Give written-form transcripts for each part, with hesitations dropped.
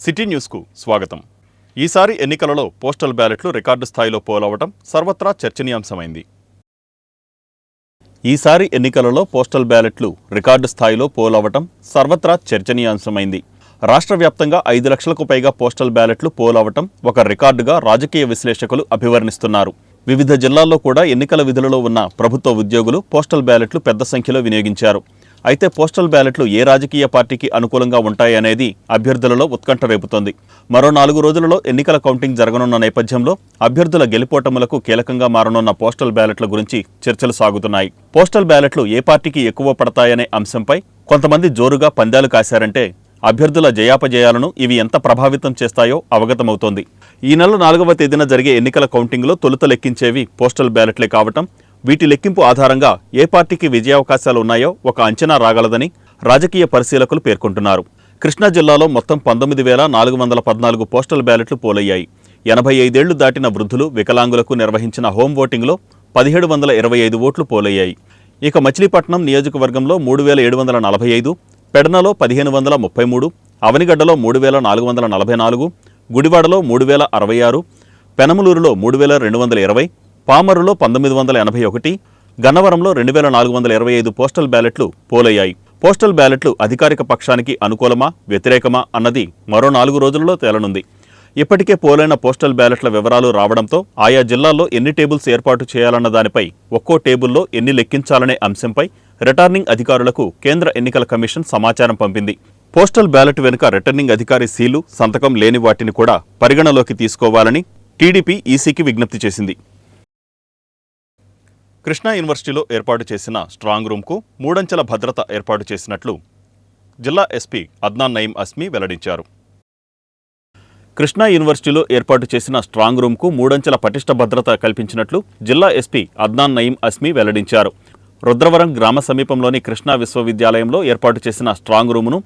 City న్యూస్కు స్వాగతం. ఈసారి ఎన్నికలలో పోస్టల్ బ్యాలెట్లు రికార్డు స్థాయిలో పోలవటం సర్వత్రా చర్చనీయాంశమైంది. ఈసారి ఎన్నికలలో పోస్టల్ బ్యాలెట్లు రికార్డు స్థాయిలో పోలవటం సర్వత్రా చర్చనీయాంశమైంది. రాష్ట్ర వ్యాప్తంగా 5 లక్షలకు పైగా పోస్టల్ బ్యాలెట్లు పోలవటం ఒక రికార్డుగా రాజకీయ విశ్లేషకులు అభివర్ణిస్తున్నారు. వివిధ జిల్లాల్లో కూడా ఎన్నికల విధులలో ఉన్న ప్రభుత్వ ఉద్యోగులు పోస్టల్ బ్యాలెట్లు పెద్ద సంఖ్యలో వినియోగించారు. అయితే పోస్టల్ బ్యాలెట్లు ఏ రాజకీయ పార్టీకి అనుకూలంగా ఉంటాయనేది అభ్యర్థులలో ఉత్కంఠ రేపుతోంది. మరో 4 రోజులలో ఎన్నికల కౌంటింగ్ జరగనున్న నేపథ్యంలో అభ్యర్థుల గెలుపోటములకు కీలకంగా మారనున్న పోస్టల్ బ్యాలెట్ల గురించి చర్చలు సాగుతున్నాయి. పోస్టల్ బ్యాలెట్లు ఏ పార్టీకి ఎక్కువ పడతాయనే అంశంపై కొంతమంది జోరుగా పందాలు కాశారంటే అభ్యర్థుల జయాపజయాలను ఇవి ఎంత ప్రభావితం చేస్తాయో అవగతమవుతోంది. ఈ నెల 4వ తేదీన జరిగే ఎన్నికల కౌంటింగ్లో తొలుత లెక్కించేవి పోస్టల్ బ్యాలెట్లే కావటం, వీటి లెక్కింపు ఆధారంగా ఏ పార్టీకి విజయావకాశాలు ఉన్నాయో ఒక అంచనా రాగలదని రాజకీయ పరిశీలకులు పేర్కొంటున్నారు. కృష్ణా జిల్లాలో మొత్తం 19,414 పోస్టల్ బ్యాలెట్లు పోలయ్యాయి. 85 ఏళ్లు దాటిన వృద్ధులు, వికలాంగులకు నిర్వహించిన హోం ఓటింగ్లో 1725 ఓట్లు పోలయ్యాయి. ఇక మచిలీపట్నం నియోజకవర్గంలో 3745, పెడనలో 1533, అవనిగడ్డలో 3444, గుడివాడలో 3066, పెనమలూరులో 3220, పామరులో 1981, గన్నవరంలో 2425 పోస్టల్ బ్యాలెట్లు పోలయ్యాయి. పోస్టల్ బ్యాలెట్లు అధికారిక పక్షానికి అనుకూలమా వ్యతిరేకమా అన్నది మరో 4 రోజులలో తేలనుంది. ఇప్పటికే పోలైన పోస్టల్ బ్యాలెట్ల వివరాలు రావడంతో ఆయా జిల్లాల్లో ఎన్ని టేబుల్స్ ఏర్పాటు చేయాలన్న దానిపై, ఒక్కో టేబుల్లో ఎన్ని లెక్కించాలనే అంశంపై రిటర్నింగ్ అధికారులకు కేంద్ర ఎన్నికల కమిషన్ సమాచారం పంపింది. పోస్టల్ బ్యాలెట్ వెనుక రిటర్నింగ్ అధికారి సీలు, సంతకం లేని వాటిని కూడా పరిగణలోకి తీసుకోవాలని టీడీపీ ఈసీకి విజ్ఞప్తి చేసింది. కృష్ణా యూనివర్సిటీలో ఏర్పాటు చేసిన స్ట్రాంగ్ రూమ్కు 3 అంచెల భద్రత ఏర్పాటు చేసినట్లు జిల్లా ఎస్పీ అద్నాన్ నయీం అస్మీ వెల్లడించారు. కృష్ణా యూనివర్సిటీలో ఏర్పాటు చేసిన స్ట్రాంగ్ రూమ్కు 3 అంచెల పటిష్ట భద్రత కల్పించినట్లు జిల్లా ఎస్పీ అద్నాన్ నయీం అస్మీ వెల్లడించారు. రుద్రవరం గ్రామ సమీపంలోని కృష్ణా విశ్వవిద్యాలయంలో ఏర్పాటు చేసిన స్ట్రాంగ్ రూమును,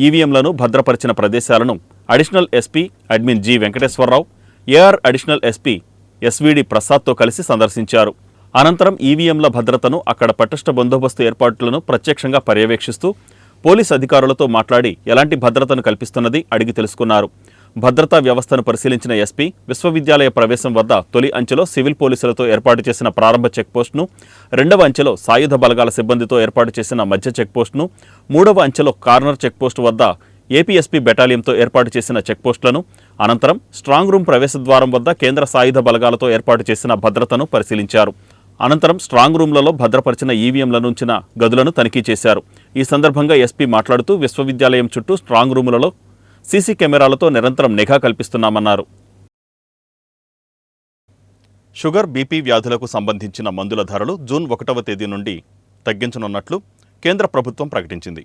ఈవీఎంలను భద్రపరిచిన ప్రదేశాలను additional SP admin G Venkateswararao, AR additional SP SVD ప్రసాద్తో కలిసి సందర్శించారు. అనంతరం ఈవీఎంల భద్రతను, అక్కడ పటిష్ట బందోబస్తు ఏర్పాట్లను ప్రత్యక్షంగా పర్యవేక్షిస్తూ పోలీస్ అధికారులతో మాట్లాడి ఎలాంటి భద్రతను కల్పిస్తున్నది అడిగి తెలుసుకున్నారు. భద్రతా వ్యవస్థను పరిశీలించిన ఎస్పీ విశ్వవిద్యాలయ ప్రవేశం వద్ద తొలి అంచెలో సివిల్ పోలీసులతో ఏర్పాటు చేసిన ప్రారంభ చెక్పోస్టును, 2వ అంచెలో సాయుధ బలగాల సిబ్బందితో ఏర్పాటు చేసిన మధ్య చెక్పోస్టును, 3వ అంచెలో కార్నర్ చెక్పోస్టు వద్ద ఏపీఎస్పీ బెటాలియంతో ఏర్పాటు చేసిన చెక్పోస్టులను, అనంతరం స్ట్రాంగ్ రూమ్ ప్రవేశద్వారం వద్ద కేంద్ర సాయుధ బలగాలతో ఏర్పాటు చేసిన భద్రతను పరిశీలించారు. అనంతరం స్ట్రాంగ్ రూమ్లలో భద్రపరిచిన ఈవీఎంలనుంచిన గదులను తనిఖీ చేశారు. ఈ సందర్భంగా ఎస్పీ మాట్లాడుతూ విశ్వవిద్యాలయం చుట్టూ స్ట్రాంగ్ రూములలో సీసీ కెమెరాలతో నిరంతరం నిఘా కల్పిస్తున్నామన్నారు. షుగర్, బీపీ వ్యాధులకు సంబంధించిన మందుల ధరలు జూన్ 1వ తేదీ నుండి తగ్గించనున్నట్లు కేంద్ర ప్రభుత్వం ప్రకటించింది.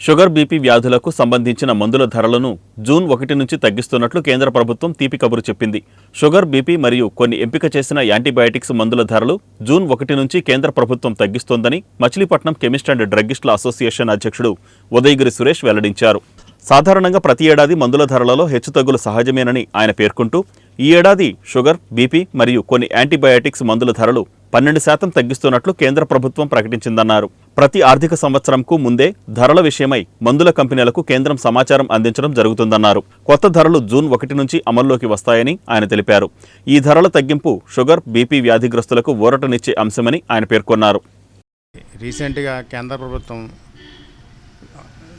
షుగర్, బీపీ వ్యాధులకు సంబంధించిన మందుల ధరలను జూన్ 1 నుంచి తగ్గిస్తున్నట్లు కేంద్ర ప్రభుత్వం తీపి కబురు చెప్పింది. షుగర్, బీపీ మరియు కొన్ని ఎంపిక చేసిన యాంటీబయాటిక్స్ మందుల ధరలు జూన్ 1 నుంచి కేంద్ర ప్రభుత్వం తగ్గిస్తోందని మచిలీపట్నం కెమిస్ట్ అండ్ డ్రగ్గిస్టుల అసోసియేషన్ అధ్యక్షుడు ఉదయగిరి సురేష్ వెల్లడించారు. సాధారణంగా ప్రతి ఏడాది మందుల ధరలలో హెచ్చుతగ్గులు సహజమేనని ఆయన పేర్కొంటూ, ఈ ఏడాది షుగర్, బీపీ మరియు కొన్ని యాంటీబయాటిక్స్ మందుల ధరలు 12% తగ్గిస్తున్నట్లు కేంద్ర ప్రభుత్వం ప్రకటించిందన్నారు. ప్రతి ఆర్థిక సంవత్సరంకు ముందే ధరల విషయమై మందుల కంపెనీలకు కేంద్రం సమాచారం అందించడం జరుగుతుందన్నారు. కొత్త ధరలు జూన్ 1 నుంచి అమల్లోకి వస్తాయని ఆయన తెలిపారు. ఈ ధరల తగ్గింపు షుగర్, బీపీ వ్యాధిగ్రస్తులకు ఊరటనిచ్చే అంశమని ఆయన పేర్కొన్నారు. రీసెంట్గా కేంద్ర ప్రభుత్వం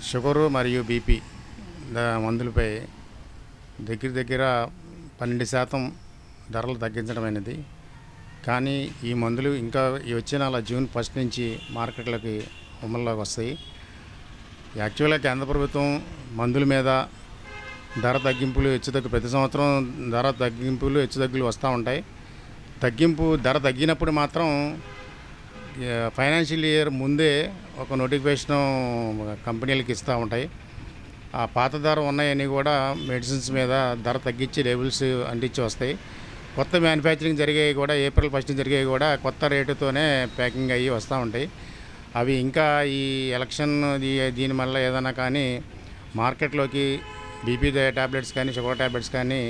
షుగరు మరియు బీపీ మందులపై దగ్గర 12% ధరలు తగ్గించడమైనది. కానీ ఈ మందులు ఇంకా వచ్చే నెల జూన్ 1 నుంచి మార్కెట్లోకి అమల్లోకి వస్తాయి. యాక్చువల్గా కేంద్ర ప్రభుత్వం మందుల మీద ధర తగ్గింపులు ప్రతి సంవత్సరం ధర తగ్గింపులు హెచ్చుతగ్గులు వస్తూ ఉంటాయి. ధర తగ్గినప్పుడు మాత్రం ఫైనాన్షియల్ ఇయర్ ముందే ఒక నోటిఫికేషన్ కంపెనీలకు ఇస్తూ ఉంటాయి. ఆ పాత ధర ఉన్నాయని కూడా మెడిసిన్స్ మీద ధర తగ్గించి లేబుల్స్ అంటించి వస్తాయి. కొత్త మ్యానుఫ్యాక్చరింగ్ జరిగేవి కూడా ఏప్రిల్ 1 జరిగేవి కూడా కొత్త రేటుతోనే ప్యాకింగ్ అయ్యి వస్తూ ఉంటాయి. అవి ఇంకా ఈ ఎలక్షన్ దీనివల్ల ఏదైనా కానీ మార్కెట్లోకి బీపీ ట్యాబ్లెట్స్ కానీ షుగర్ ట్యాబ్లెట్స్ కానీ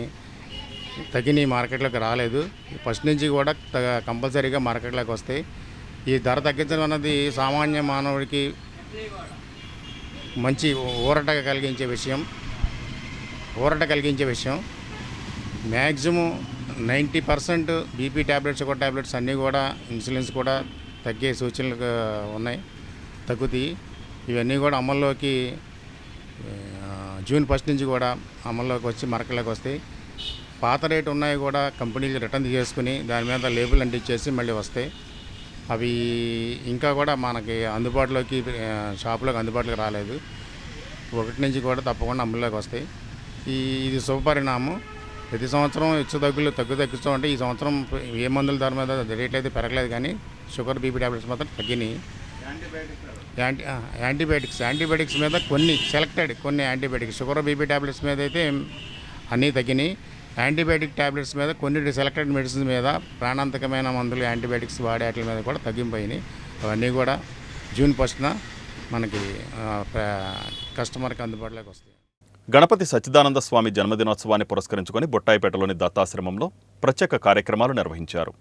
తగిన మార్కెట్లోకి రాలేదు. 1 నుంచి కూడా కంపల్సరీగా మార్కెట్లోకి వస్తాయి. ఈ ధర తగ్గించడం అన్నది సామాన్య మానవుడికి మంచి ఊరట కలిగించే విషయం. మ్యాక్సిమం 90% బీపీ ట్యాబ్లెట్స్ అన్నీ కూడా ఇన్సులిన్స్ కూడా తగ్గే సూచనలు ఉన్నాయి, తగ్గుతాయి. ఇవన్నీ కూడా అమల్లోకి జూన్ 1 నుంచి కూడా అమల్లోకి వచ్చి మార్కెట్లోకి వస్తాయి. పాత రేటు ఉన్నాయి కూడా కంపెనీలు రిటర్న్ చేసుకుని దాని మీద లేబుల్ అంటించేసి మళ్ళీ వస్తాయి. అవి ఇంకా కూడా మనకి షాపులోకి అందుబాటులోకి రాలేదు. 1 నుంచి కూడా తప్పకుండా అమల్లోకి వస్తాయి. ఇది శుభపరిణామం. ప్రతి సంవత్సరం తగ్గుతూ ఉంటే ఈ సంవత్సరం ఏ మందుల ధర మీద రేట్లు అయితే పెరగలేదు, కానీ షుగర్ బీపీ ట్యాబ్లెట్స్ మాత్రం తగ్గినాయి. యాంటీబయాటిక్స్ మీద కొన్ని యాంటీబయాటిక్స్, షుగర్ బీపీ ట్యాబ్లెట్స్ మీద అయితే అన్నీ తగ్గినాయి. యాంటీబయాటిక్ ట్యాబ్లెట్స్ మీద కొన్ని సెలెక్టెడ్ మెడిసిన్స్ మీద ప్రాణాంతకమైన మందులు యాంటీబయాటిక్స్ వాడే వాటి మీద కూడా తగ్గింపు అయినాయి. అవన్నీ కూడా జూన్ 1న మనకి కస్టమర్కి అందుబాటులోకి వస్తాయి. గణపతి సచ్చిదానంద స్వామి జన్మదినోత్సవాన్ని పురస్కరించుకొని బుట్టాయిపేటలోని దత్తాశ్రమంలో ప్రత్యేక కార్యక్రమాలు నిర్వహించారు.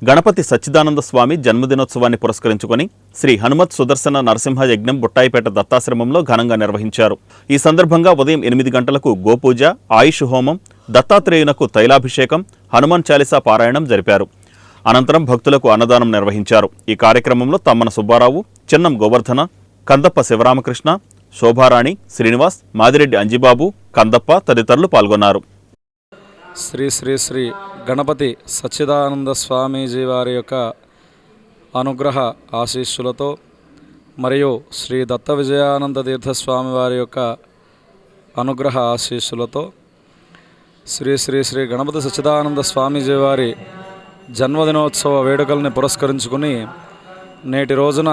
గణపతి సచ్చిదానంద స్వామి జన్మదినోత్సవాన్ని పురస్కరించుకొని శ్రీ హనుమత్ సుదర్శన నరసింహ యజ్ఞం బుట్టాయిపేట దత్తాశ్రమంలో ఘనంగా నిర్వహించారు. ఈ సందర్భంగా ఉదయం 8 గంటలకు గోపూజ, ఆయుష్ హోమం, దత్తాత్రేయునకు తైలాభిషేకం, హనుమాన్ చాలీసా పారాయణం జరిపారు. అనంతరం భక్తులకు అన్నదానం నిర్వహించారు. ఈ కార్యక్రమంలో తమ్మన సుబ్బారావు, చిన్నం గోవర్ధన, కందప్ప శివరామకృష్ణ, శోభారాణి, శ్రీనివాస్, మాదిరెడ్డి అంజిబాబు, కందప్ప తదితరులు పాల్గొన్నారు. శ్రీ శ్రీ శ్రీ గణపతి సచ్చిదానంద స్వామీజీ వారి యొక్క అనుగ్రహ ఆశీస్సులతో మరియు శ్రీ దత్త విజయానంద తీర్థస్వామి వారి యొక్క అనుగ్రహ ఆశీస్సులతో శ్రీ శ్రీ శ్రీ గణపతి సచ్చిదానంద స్వామీజీ వారి జన్మదినోత్సవ వేడుకల్ని పురస్కరించుకుని నేటి రోజున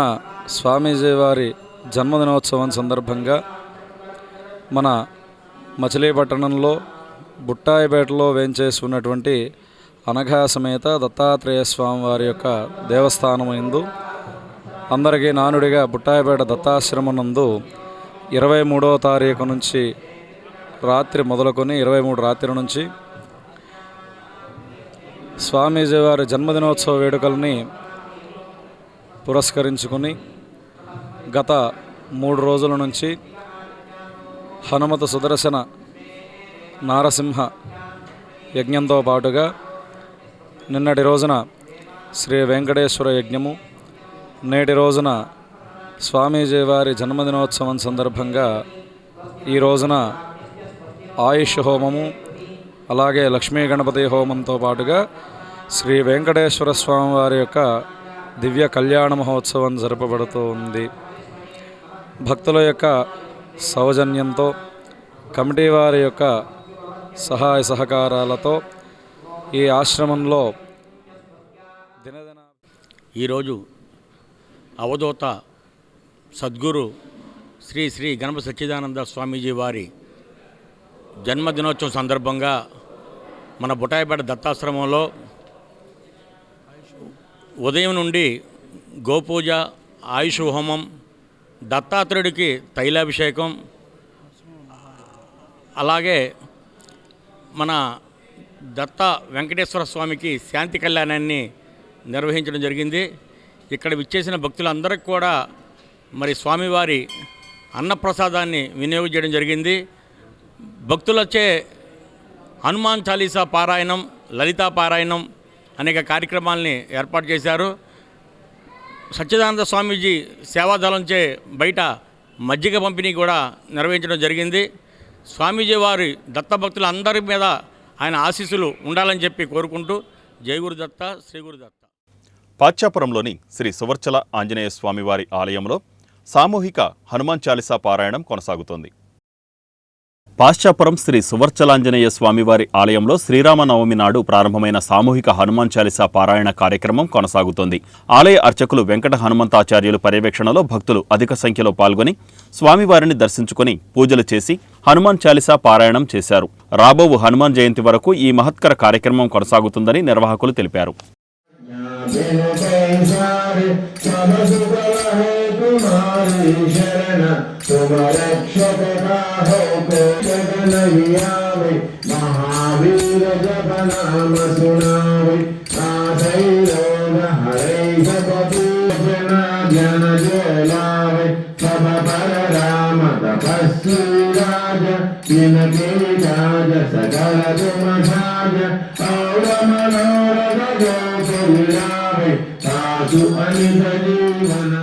స్వామీజీ వారి జన్మదినోత్సవం సందర్భంగా మన మచిలీపట్నంలో బుట్టాయిపేటలో వేంచేసి ఉన్నటువంటి అనఘా సమేత దత్తాత్రేయ స్వామి వారి యొక్క దేవస్థానం యందు అందరికీ నానుడిగా బుట్టాయిపేట దత్తాశ్రమం నందు 23వ తారీఖు నుంచి రాత్రి మొదలుకొని 23 రాత్రి నుంచి స్వామీజీ వారి జన్మదినోత్సవ వేడుకల్ని పురస్కరించుకుని గత 3 రోజుల నుంచి హనుమత సుదర్శన నారసింహ యజ్ఞంతో పాటుగా నిన్నటి రోజున శ్రీ వెంకటేశ్వర యజ్ఞము, నేటి రోజున స్వామీజీ వారి జన్మదినోత్సవం సందర్భంగా ఈ రోజున ఆయుష్ హోమము, అలాగే లక్ష్మీ గణపతి హోమంతో పాటుగా శ్రీ వెంకటేశ్వర స్వామి వారి యొక్క దివ్య కళ్యాణ మహోత్సవం జరపబడుతూ ఉంది. భక్తుల యొక్క సౌజన్యంతో, కమిటీ వారి యొక్క సహాయ సహకారాలతో ఈ ఆశ్రమంలో దినదిన ఈరోజు అవధూత సద్గురు శ్రీ శ్రీ గణపతి సచ్చిదానంద స్వామీజీ వారి జన్మదినోత్సవం సందర్భంగా మన బుట్టాయిపేట దత్తాశ్రమంలో ఉదయం నుండి గోపూజ, ఆయుష్ హోమం, దత్తాత్రేయుడికి తైలాభిషేకం, అలాగే మన దత్త వెంకటేశ్వర స్వామికి శాంతి కళ్యాణాన్ని నిర్వహించడం జరిగింది. ఇక్కడ విచ్చేసిన భక్తులందరికీ కూడా మరి స్వామివారి అన్నప్రసాదాన్ని వినియోగం చేయడం జరిగింది. భక్తులచే హనుమాన్ చాలీసా పారాయణం, లలితా పారాయణం అనేక కార్యక్రమాలని ఏర్పాటు చేశారు. సచ్చిదానంద స్వామీజీ సేవాదళంచే బయట మజ్జిగ పంపిణీ కూడా నిర్వహించడం జరిగింది. స్వామీజీ వారి దత్తభక్తులందరి మీద ఆయన ఆశీస్సులు ఉండాలని చెప్పి కోరుకుంటూ జై గురుదత్త, శ్రీ గురుదత్త. పాచ్యాపురంలోని శ్రీ సువర్చల ఆంజనేయ స్వామివారి ఆలయంలో సామూహిక హనుమాన్ చాలీసా పారాయణం కొనసాగుతోంది. పాశ్చాపురం శ్రీ సువర్చలాంజనేయ స్వామివారి ఆలయంలో శ్రీరామనవమి నాడు ప్రారంభమైన సామూహిక హనుమాన్ చాలీసా పారాయణ కార్యక్రమం కొనసాగుతోంది. ఆలయ అర్చకులు వెంకట హనుమంతాచార్యులు పర్యవేక్షణలో భక్తులు అధిక సంఖ్యలో పాల్గొని స్వామివారిని దర్శించుకుని పూజలు చేసి హనుమాన్ చాలీసా పారాయణం చేశారు. రాబోవు హనుమాన్ జయంతి వరకు ఈ మహత్కర కార్యక్రమం కొనసాగుతుందని నిర్వాహకులు తెలిపారు. महावीर जप नाम सुनावे हरे जपति जना ज्ञान जलावे सब पर సుమధాయ పౌరమనోరగోపుల్లాభై పాసు అనిత జీవన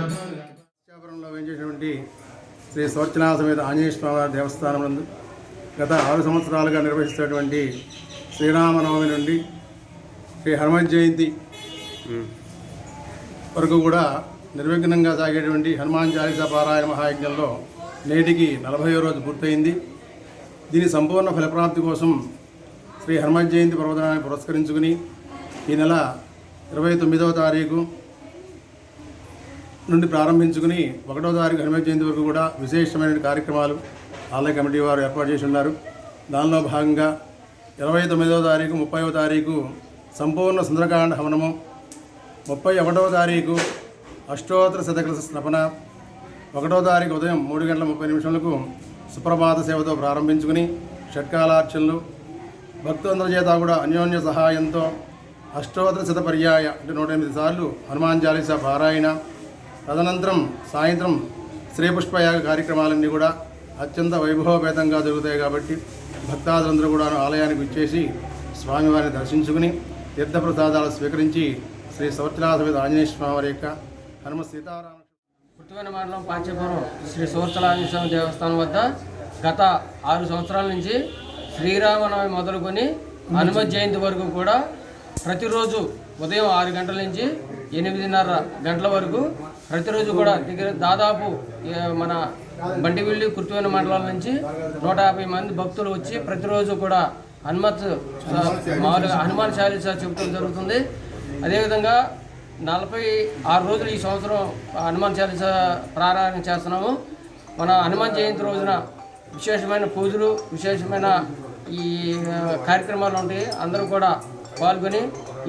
ఇచ్చాపురంలో వేయించేటువంటి శ్రీ స్వర్చనా సమేత ఆంజనేయ స్వామి దేవస్థానం నందు గత 6 సంవత్సరాలుగా నిర్వహిస్తున్నటువంటి శ్రీరామనవమి నుండి శ్రీ హనుమత్ జయంతి వరకు కూడా నిర్విఘ్నంగా సాగేటువంటి హనుమాన్ చాలీసా పారాయణ మహాయజ్ఞంలో నేటికి 40వ రోజు పూర్తయింది. దీని సంపూర్ణ ఫలప్రాప్తి కోసం శ్రీ హనుమత్ జయంతి పర్వదినాన్ని పురస్కరించుకుని ఈ నెల 29వ తారీఖు నుండి ప్రారంభించుకుని 1వ తారీఖు హనుమత్ జయంతి వరకు కూడా విశేషమైన కార్యక్రమాలు ఆలయ కమిటీ వారు ఏర్పాటు చేసి ఉన్నారు. దానిలో భాగంగా 29వ తారీఖు 30వ తారీఖు సంపూర్ణ సుందరకాండ హవనము, 31వ తారీఖు అష్టోత్తర శతకలశ స్నపన, 1వ తారీఖు ఉదయం 3:30 సుప్రభాత సేవతో ప్రారంభించుకుని షట్కాలార్చనలు భక్తులందరి చేత కూడా అన్యోన్య సహాయంతో అష్టోత్తర శత పర్యాయ అంటే 108 సార్లు హనుమాన్ చాలీసా పారాయణ, తదనంతరం సాయంత్రం శ్రీపుష్పయాగ కార్యక్రమాలన్నీ కూడా అత్యంత వైభవపేతంగా జరుగుతాయి. కాబట్టి భక్తాదులందరూ కూడా ఆలయానికి వచ్చేసి స్వామివారిని దర్శించుకుని తీర్థప్రసాదాలు స్వీకరించి శ్రీ సవర్చనా సమేత ఆంజనేయ స్వామి వారి యొక్క హనుమ సీతారామ పుట్టువెన మండలం పాంచపురం శ్రీ సవర్చనా ఆంజనేయ స్వామి దేవస్థానం వద్ద గత 6 సంవత్సరాల నుంచి శ్రీరామనవమి మొదలుకొని హనుమత్ జయంతి వరకు కూడా ప్రతిరోజు ఉదయం 6 గంటల నుంచి 8:30 గంటల వరకు ప్రతిరోజు కూడా దాదాపు మన బండివిల్లి కుర్తువెన మండలాల నుంచి 150 మంది భక్తులు వచ్చి ప్రతిరోజు కూడా మామూలుగా హనుమాన్ చాలీసా చెబుతూ జరుగుతుంది. అదేవిధంగా 46 రోజులు ఈ సంవత్సరం హనుమాన్ చాలీసా ప్రారంభం చేస్తున్నాము. మన హనుమాన్ జయంతి రోజున విశేషమైన పూజలు, విశేషమైన ఈ కార్యక్రమాలు ఉంటాయి. అందరూ కూడా పాల్గొని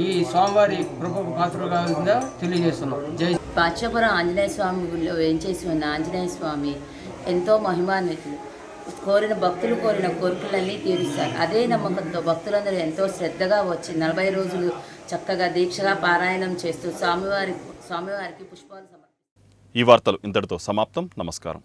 ఈ స్వామివారి కృపకు పాత్రలు కావాల్సిందిగా తెలియజేస్తున్నాం. జై పాంచపురం ఆంజనేయ స్వామి గుడిలో వేయించేసి ఉన్న ఆంజనేయ స్వామి ఎంతో మహిమాన్వితులు. కోరిన భక్తులు కోరిన కోరికలన్నీ తీరుస్తారు. అదే నమ్మకంతో భక్తులందరూ ఎంతో శ్రద్ధగా వచ్చి 40 రోజులు చక్కగా దీక్షగా పారాయణం చేస్తూ స్వామివారికి పుష్పాలు సమర్పిస్తారు. ఈ వార్తలు ఇంతటితో సమాప్తం. నమస్కారం.